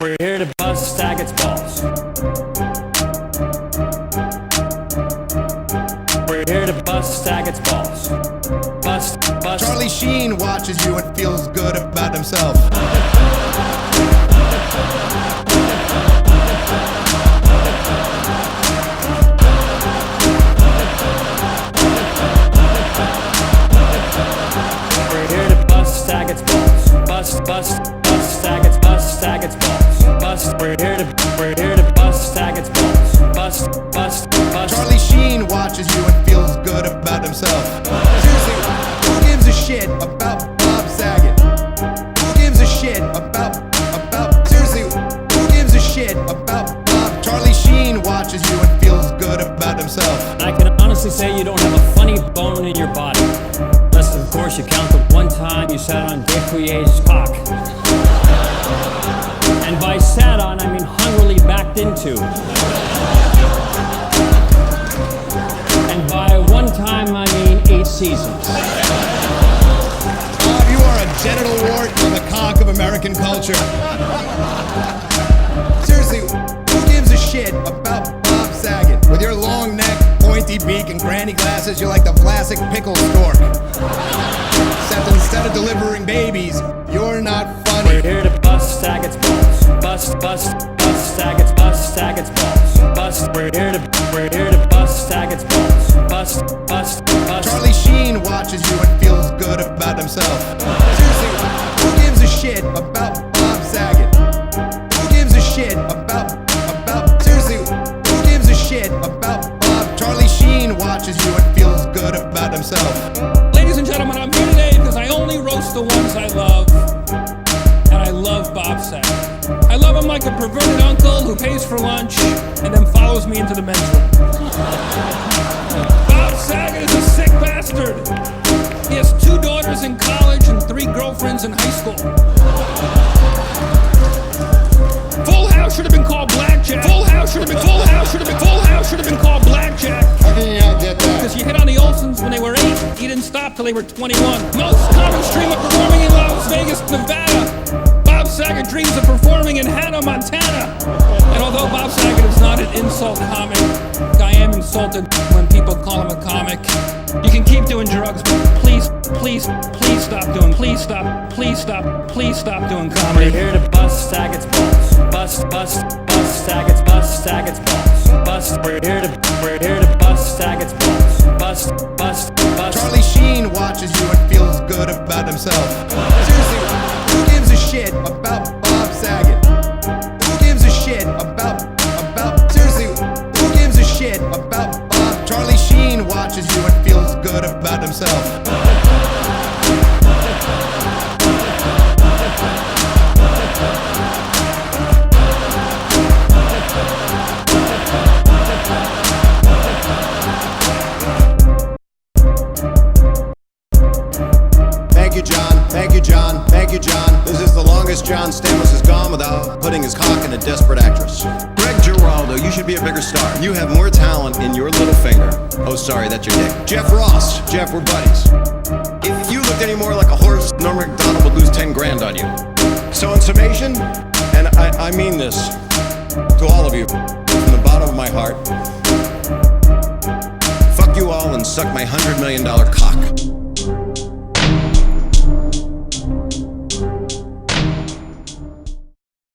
We're here to bust Saget's balls. We're here to bust Saget's balls. Bust. Charlie Sheen watches you and feels good about himself. We're here to bust Saget's balls. Bust Saget's balls. We're here to bust Saget's balls. Bust. Charlie Sheen watches you and feels good about himself. Seriously, who gives a shit about Bob Saget? Who gives a shit about seriously, who gives a shit about Bob? Charlie Sheen watches you and feels good about himself. I can honestly say you don't have a funny bone in your body. Unless, of course, you count the one time you sat on Dave Coulier's cock. And by sat on, I mean hungrily backed into. And by one time, I mean 8 seasons. Bob, you are a genital wart on the cock of American culture. Seriously, who gives a shit about Bob Saget? With your long neck, pointy beak, and granny glasses, you're like the classic pickle stork. Except instead of delivering babies, you're not funny. We're here to bust Saget's balls. Bust Saget's balls. We're here to bust Saget's balls. Bust. Charlie Sheen watches you and feels good about himself. Seriously, who gives a shit about Bob Saget? Who gives a shit about seriously, who gives a shit about Bob? Charlie Sheen watches you and feels good about himself. Ladies and gentlemen, I'm here today because I only roast the ones I love. And I love Bob Saget. I love him like a perverted uncle who pays for lunch and then follows me into the men's room. Bob Saget is a sick bastard. He has 2 daughters in college and 3 girlfriends in high school. Full House should have been called Blackjack. Full House should have been called Blackjack. How can you not get that? Because you hit on the Olsons when they were 8. You didn't stop till they were 21. Most common stream of performing in Las Vegas, Nevada. Bob Saget dreams of performing in Hannah, Montana. And although Bob Saget is not an insult comic, I am insulted when people call him a comic. You can keep doing drugs, but please stop doing. Please stop doing comedy. We're here to bust Saget's balls. Bust Saget's balls. We're here to bust Saget's balls. Bust. Charlie Sheen watches you and feels good about himself. Seriously, who gives a shit about Bob Saget? Who gives a shit about seriously, who gives a shit about Bob? Charlie Sheen watches you and feels good about himself. Thank you, John. This is the longest John Stamos has gone without putting his cock in a desperate actress. Giraldo, you should be a bigger star. You have more talent in your little finger. Oh, sorry, that's your dick. Jeff Ross. Jeff, we're buddies. If you looked any more like a horse, Norm Macdonald would lose 10 grand on you. So in summation, and I mean this to all of you from the bottom of my heart, fuck you all and suck my $100 million cock.